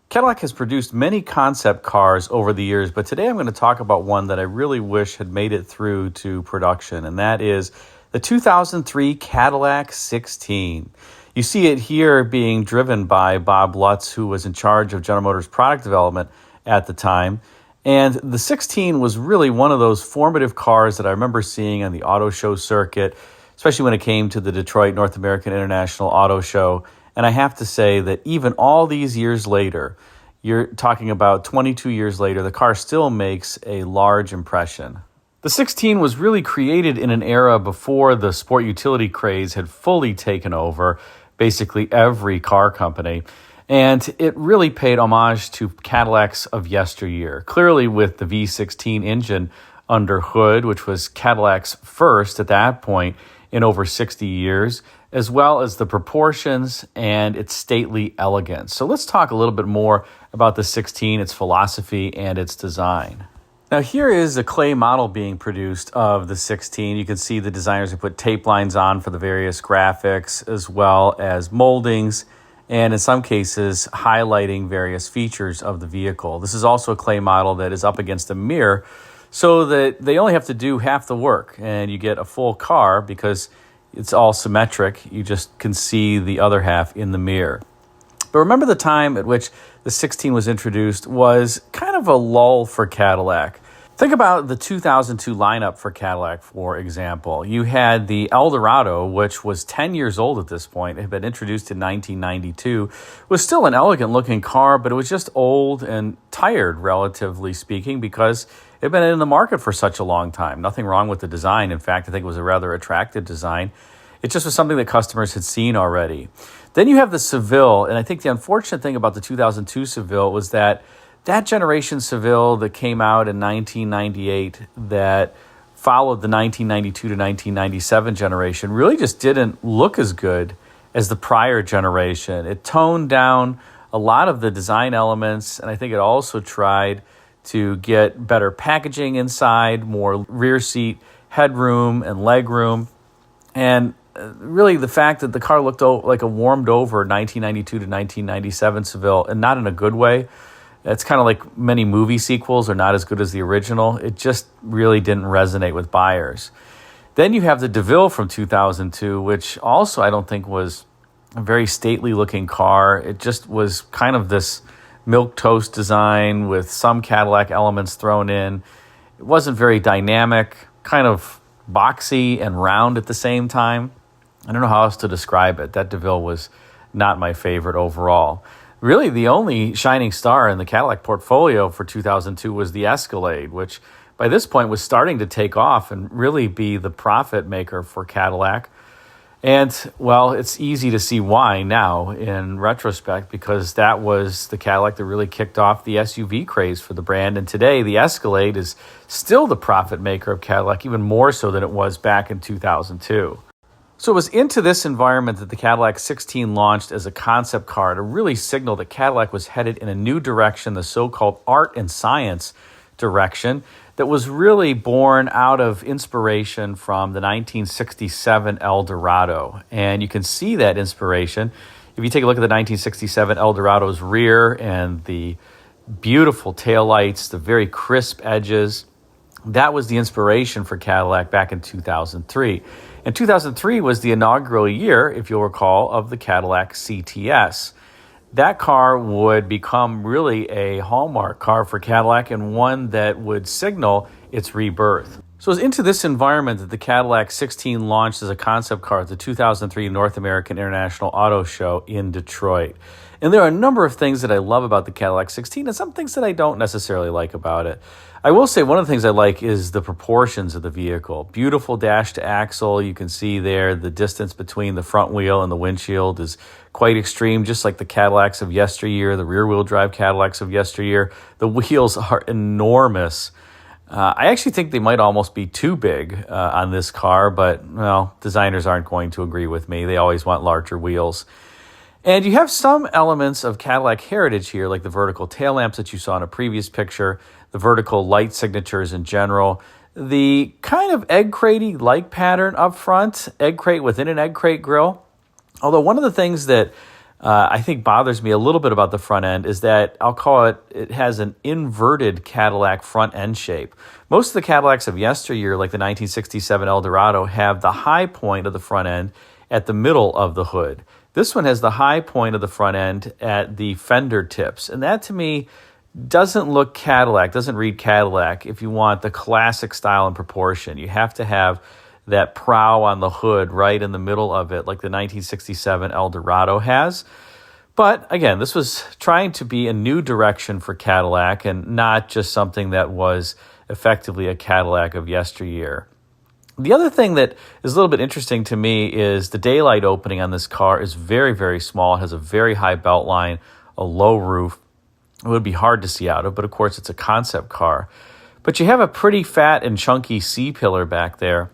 Cadillac has produced many concept cars over the years, but today I'm going to talk about one that I really wish had made it through to production, and that is the 2003 Cadillac 16. You see it here being driven by Bob Lutz, who was in charge of General Motors product development at the time. And the 16 was really one of those formative cars that I remember seeing on the auto show circuit, especially when it came to the Detroit North American International Auto Show. And I have to say that even all these years later, you're talking about 22 years later, the car still makes a large impression. The 16 was really created in an era before the sport utility craze had fully taken over basically every car company. And it really paid homage to Cadillacs of yesteryear, clearly with the V16 engine under hood, which was Cadillac's first at that point in over 60 years, as well as the proportions and its stately elegance. So let's talk a little bit more about the 16, its philosophy, and its design. Now here is a clay model being produced of the 16. You can see the designers have put tape lines on for the various graphics, as well as moldings, and in some cases highlighting various features of the vehicle. This is also a clay model that is up against a mirror so that they only have to do half the work and you get a full car because it's all symmetric. You just can see the other half in the mirror. But remember, the time at which the 16 was introduced was kind of a lull for Cadillac. Think about the 2002 lineup for Cadillac, for example. You had the Eldorado, which was 10 years old at this point. It had been introduced in 1992. It was still an elegant-looking car, but it was just old and tired, relatively speaking, because it had been in the market for such a long time. Nothing wrong with the design. In fact, I think it was a rather attractive design. It just was something that customers had seen already. Then you have the Seville, and I think the unfortunate thing about the 2002 Seville was that generation Seville that came out in 1998 that followed the 1992 to 1997 generation really just didn't look as good as the prior generation. It toned down a lot of the design elements, and I think it also tried to get better packaging inside, more rear seat headroom and legroom. And really the fact that the car looked like a warmed over 1992 to 1997 Seville, and not in a good way. It's kind of like many movie sequels are not as good as the original. It just really didn't resonate with buyers. Then you have the DeVille from 2002, which also I don't think was a very stately looking car. It just was kind of this milquetoast design with some Cadillac elements thrown in. It wasn't very dynamic, kind of boxy and round at the same time. I don't know how else to describe it. That DeVille was not my favorite overall. Really, the only shining star in the Cadillac portfolio for 2002 was the Escalade, which by this point was starting to take off and really be the profit maker for Cadillac. And, well, it's easy to see why now in retrospect, because that was the Cadillac that really kicked off the SUV craze for the brand. And today, the Escalade is still the profit maker of Cadillac, even more so than it was back in 2002. So it was into this environment that the Cadillac 16 launched as a concept car to really signal that Cadillac was headed in a new direction, the so-called art and science direction, that was really born out of inspiration from the 1967 Eldorado. And you can see that inspiration if you take a look at the 1967 Eldorado's rear and the beautiful taillights, the very crisp edges. That was the inspiration for Cadillac back in 2003. And 2003 was the inaugural year, if you'll recall, of the Cadillac CTS. That car would become really a hallmark car for Cadillac and one that would signal its rebirth. So it was into this environment that the Cadillac 16 launched as a concept car at the 2003 North American International Auto Show in Detroit. And there are a number of things that I love about the Cadillac 16 and some things that I don't necessarily like about it. I will say one of the things I like is the proportions of the vehicle. Beautiful dash to axle. You can see there the distance between the front wheel and the windshield is quite extreme, just like the Cadillacs of yesteryear, the rear-wheel drive Cadillacs of yesteryear. The wheels are enormous. I actually think they might almost be too big on this car, but, well, designers aren't going to agree with me. They always want larger wheels. And you have some elements of Cadillac heritage here, like the vertical tail lamps that you saw in a previous picture, the vertical light signatures in general, the kind of egg crate-y like pattern up front, egg crate within an egg crate grille. Although one of the things that I think bothers me a little bit about the front end is that I'll call it has an inverted Cadillac front end shape. Most of the Cadillacs of yesteryear, like the 1967 Eldorado, have the high point of the front end at the middle of the hood. This one has the high point of the front end at the fender tips. And that to me doesn't look Cadillac, doesn't read Cadillac if you want the classic style and proportion. You have to have that prow on the hood right in the middle of it like the 1967 Eldorado has. But again, this was trying to be a new direction for Cadillac and not just something that was effectively a Cadillac of yesteryear. The other thing that is a little bit interesting to me is the daylight opening on this car is very, very small. It has a very high belt line, a low roof. It would be hard to see out of, but of course it's a concept car. But you have a pretty fat and chunky C-pillar back there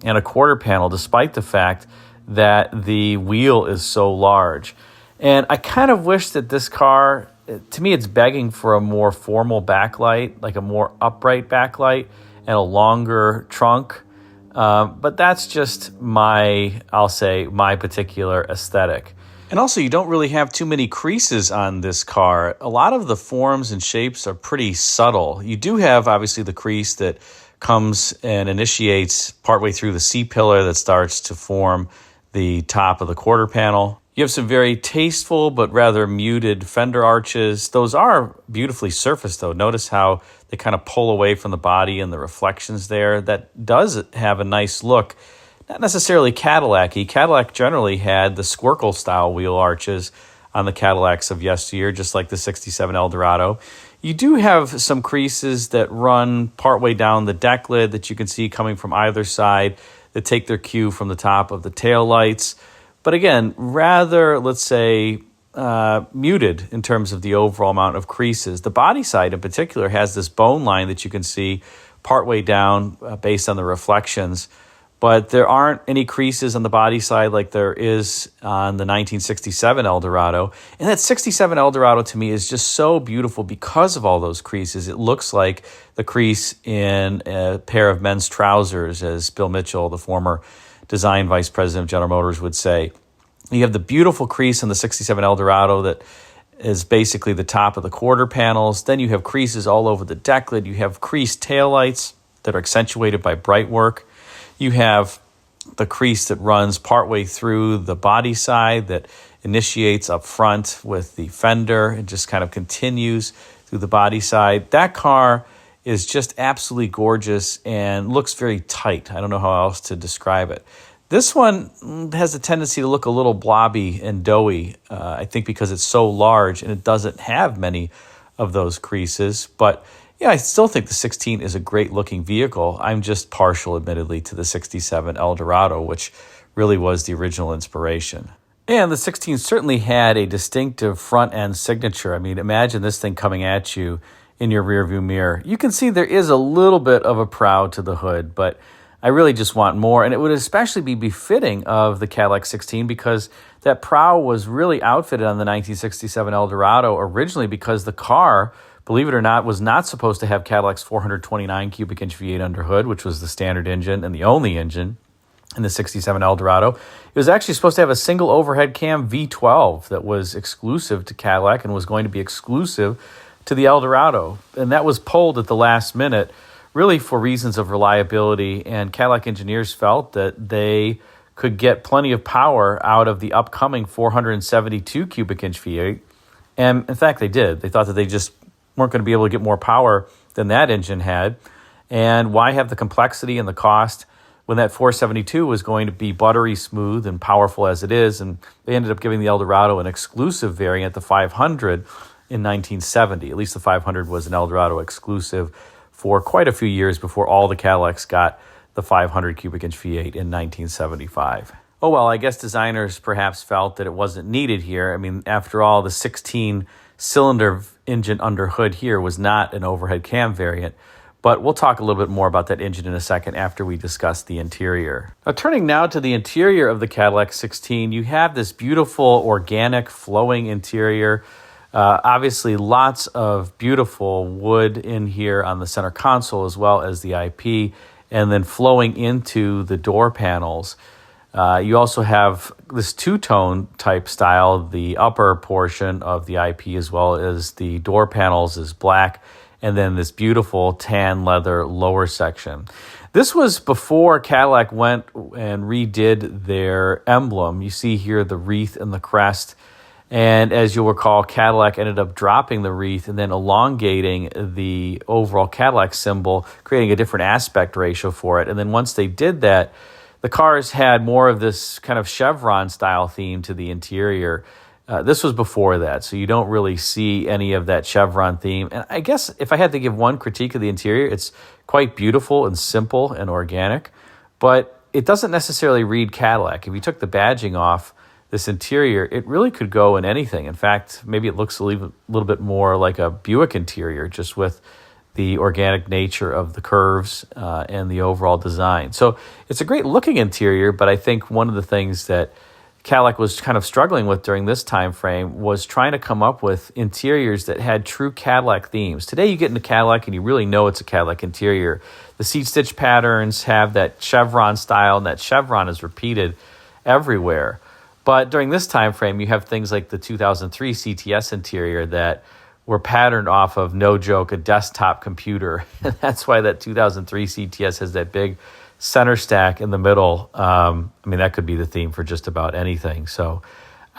and a quarter panel, despite the fact that the wheel is so large. And I kind of wish that this car, to me, it's begging for a more formal backlight, like a more upright backlight and a longer trunk. But that's just my particular aesthetic. And also, you don't really have too many creases on this car. A lot of the forms and shapes are pretty subtle. You do have, obviously, the crease that comes and initiates partway through the C-pillar that starts to form the top of the quarter panel. You have some very tasteful but rather muted fender arches. Those are beautifully surfaced, though. Notice how they kind of pull away from the body and the reflections there. That does have a nice look. Not necessarily Cadillac-y. Cadillac generally had the Squircle-style wheel arches on the Cadillacs of yesteryear, just like the 67 Eldorado. You do have some creases that run partway down the deck lid that you can see coming from either side that take their cue from the top of the tail lights. But again, rather, let's say, muted in terms of the overall amount of creases. The body side in particular has this bone line that you can see partway down based on the reflections. But there aren't any creases on the body side like there is on the 1967 Eldorado. And that 67 Eldorado to me is just so beautiful because of all those creases. It looks like the crease in a pair of men's trousers, as Bill Mitchell, the former design vice president of General Motors, would say. You have the beautiful crease in the 67 Eldorado that is basically the top of the quarter panels. Then you have creases all over the deck lid. You have creased taillights that are accentuated by bright work. You have the crease that runs partway through the body side that initiates up front with the fender and just kind of continues through the body side. That car is just absolutely gorgeous and looks very tight. I don't know how else to describe it. This one has a tendency to look a little blobby and doughy, I think because it's so large and it doesn't have many of those creases. But yeah, I still think the 16 is a great-looking vehicle. I'm just partial, admittedly, to the 67 Eldorado, which really was the original inspiration. And the 16 certainly had a distinctive front-end signature. I mean, imagine this thing coming at you in your rearview mirror. You can see there is a little bit of a prow to the hood, but I really just want more. And it would especially be befitting of the Cadillac 16 because that prow was really outfitted on the 1967 Eldorado originally because the car, believe it or not, was not supposed to have Cadillac's 429 cubic inch V8 underhood, which was the standard engine and the only engine in the 67 Eldorado. It was actually supposed to have a single overhead cam V12 that was exclusive to Cadillac and was going to be exclusive to the Eldorado. And that was pulled at the last minute, really for reasons of reliability. And Cadillac engineers felt that they could get plenty of power out of the upcoming 472 cubic inch V8. And in fact, they did. They thought that they just weren't going to be able to get more power than that engine had. And why have the complexity and the cost when that 472 was going to be buttery smooth and powerful as it is? And they ended up giving the Eldorado an exclusive variant, the 500, in 1970. At least the 500 was an Eldorado exclusive for quite a few years before all the Cadillacs got the 500 cubic inch V8 in 1975. Oh, well, I guess designers perhaps felt that it wasn't needed here. I mean, after all, the 16-cylinder engine under hood here was not an overhead cam variant, but we'll talk a little bit more about that engine in a second after we discuss the interior. Now, turning now to the interior of the Cadillac 16, you have this beautiful, organic, flowing interior. Obviously, lots of beautiful wood in here on the center console as well as the IP, and then flowing into the door panels. You also have this two-tone type style. The upper portion of the IP as well as the door panels is black, and then this beautiful tan leather lower section. This was before Cadillac went and redid their emblem. You see here the wreath and the crest. And as you'll recall, Cadillac ended up dropping the wreath and then elongating the overall Cadillac symbol, creating a different aspect ratio for it. And then once they did that, the cars had more of this kind of chevron style theme to the interior. This was before that, so you don't really see any of that chevron theme. And I guess if I had to give one critique of the interior, it's quite beautiful and simple and organic, but it doesn't necessarily read Cadillac. If you took the badging off this interior, it really could go in anything. In fact, maybe it looks a little bit more like a Buick interior, just with the organic nature of the curves and the overall design. So it's a great looking interior, but I think one of the things that Cadillac was kind of struggling with during this time frame was trying to come up with interiors that had true Cadillac themes. Today you get into Cadillac and you really know it's a Cadillac interior. The seat stitch patterns have that chevron style, and that chevron is repeated everywhere. But during this time frame, you have things like the 2003 CTS interior that were patterned off of, no joke, a desktop computer. And that's why that 2003 CTS has that big center stack in the middle. That could be the theme for just about anything. So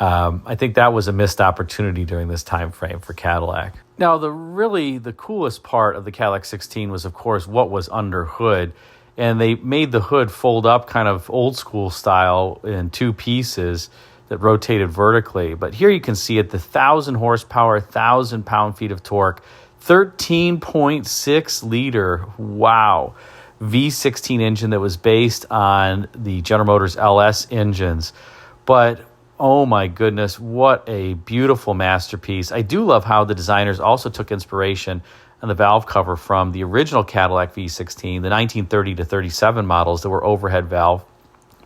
I think that was a missed opportunity during this time frame for Cadillac. Now, the coolest part of the Cadillac 16 was, of course, what was under hood. And they made the hood fold up kind of old school style in two pieces that rotated vertically. But here you can see it, the 1,000 horsepower, 1,000 pound-feet of torque, 13.6 liter, wow, V16 engine that was based on the General Motors LS engines. But oh my goodness, what a beautiful masterpiece. I do love how the designers also took inspiration on the valve cover from the original Cadillac V16, the 1930 to 37 models that were overhead valve.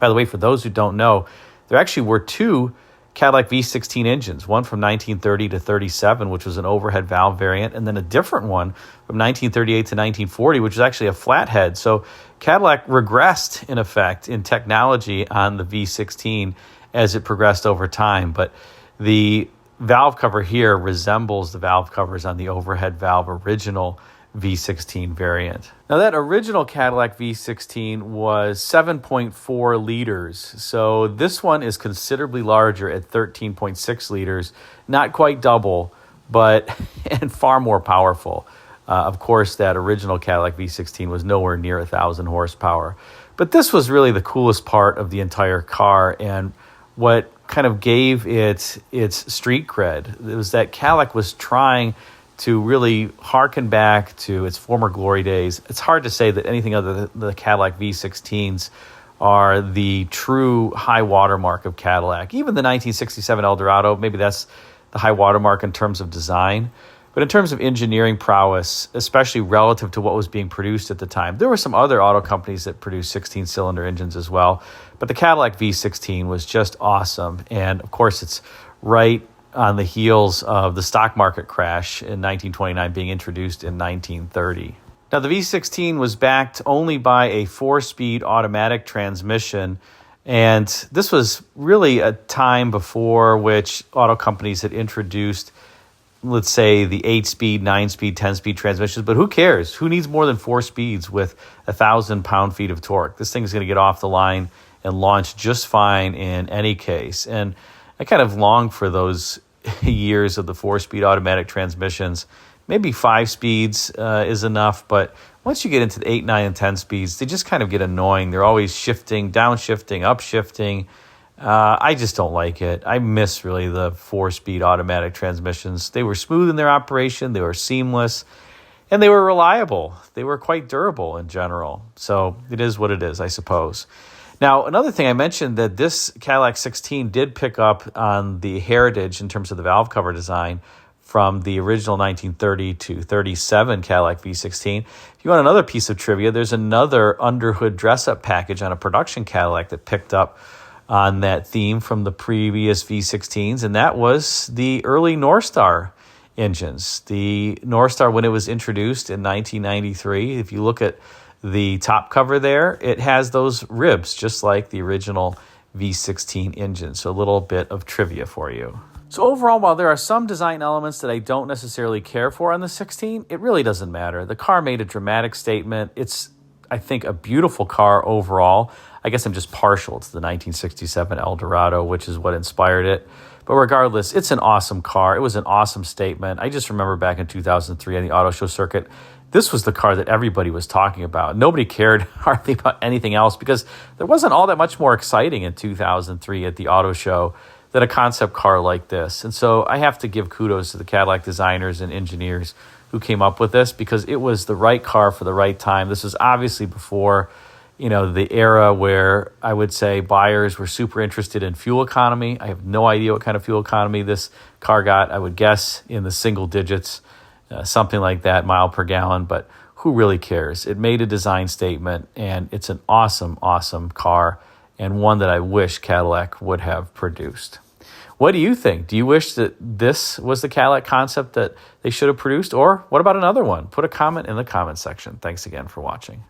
By the way, for those who don't know, there actually were two Cadillac V16 engines, one from 1930 to 37, which was an overhead valve variant, and then a different one from 1938 to 1940, which was actually a flathead. So Cadillac regressed, in effect, in technology on the V16 as it progressed over time. But the valve cover here resembles the valve covers on the overhead valve original V16 variant. Now, that original Cadillac V16 was 7.4 liters. So this one is considerably larger at 13.6 liters, not quite double, but and far more powerful. Of course, that original Cadillac V16 was nowhere near 1,000 horsepower. But this was really the coolest part of the entire car, and what kind of gave it its street cred. It was that Cadillac was trying to really harken back to its former glory days. It's hard to say that anything other than the Cadillac V16s are the true high watermark of Cadillac. Even the 1967 Eldorado, maybe that's the high watermark in terms of design. But in terms of engineering prowess, especially relative to what was being produced at the time, there were some other auto companies that produced 16-cylinder engines as well. But the Cadillac V16 was just awesome. And, of course, it's right on the heels of the stock market crash in 1929 being introduced in 1930. Now, the V16 was backed only by a 4-speed automatic transmission. And this was really a time before which auto companies had introduced, let's say, the 8-speed, 9-speed, 10-speed transmissions. But who cares? Who needs more than 4 speeds with 1,000 pound-feet of torque? This thing is going to get off the line and launch just fine in any case. And I kind of long for those years of the 4-speed automatic transmissions. Maybe 5 speeds is enough, but once you get into the 8, 9, and 10 speeds, they just kind of get annoying. They're always shifting, downshifting, upshifting. I just don't like it. I miss really the 4-speed automatic transmissions. They were smooth in their operation, they were seamless, and they were reliable. They were quite durable in general. So it is what it is, I suppose. Now, another thing I mentioned that this Cadillac 16 did pick up on the heritage in terms of the valve cover design from the original 1930 to 37 Cadillac V16. If you want another piece of trivia, there's another underhood dress-up package on a production Cadillac that picked up on that theme from the previous V16s, and that was the early Northstar engines. The Northstar, when it was introduced in 1993, if you look at the top cover there, it has those ribs, just like the original V16 engine. So a little bit of trivia for you. So overall, while there are some design elements that I don't necessarily care for on the 16, it really doesn't matter. The car made a dramatic statement. It's, I think, a beautiful car overall. I guess I'm just partial to the 1967 Eldorado, which is what inspired it. But regardless, it's an awesome car. It was an awesome statement. I just remember back in 2003 on the auto show circuit, this was the car that everybody was talking about. Nobody cared hardly about anything else because there wasn't all that much more exciting in 2003 at the auto show than a concept car like this. And so I have to give kudos to the Cadillac designers and engineers who came up with this because it was the right car for the right time. This was obviously before, the era where I would say buyers were super interested in fuel economy. I have no idea what kind of fuel economy this car got. I would guess in the single digits, something like that, mile per gallon, but who really cares? It made a design statement, and it's an awesome, awesome car, and one that I wish Cadillac would have produced. What do you think? Do you wish that this was the Cadillac concept that they should have produced, or what about another one? Put a comment in the comment section. Thanks again for watching.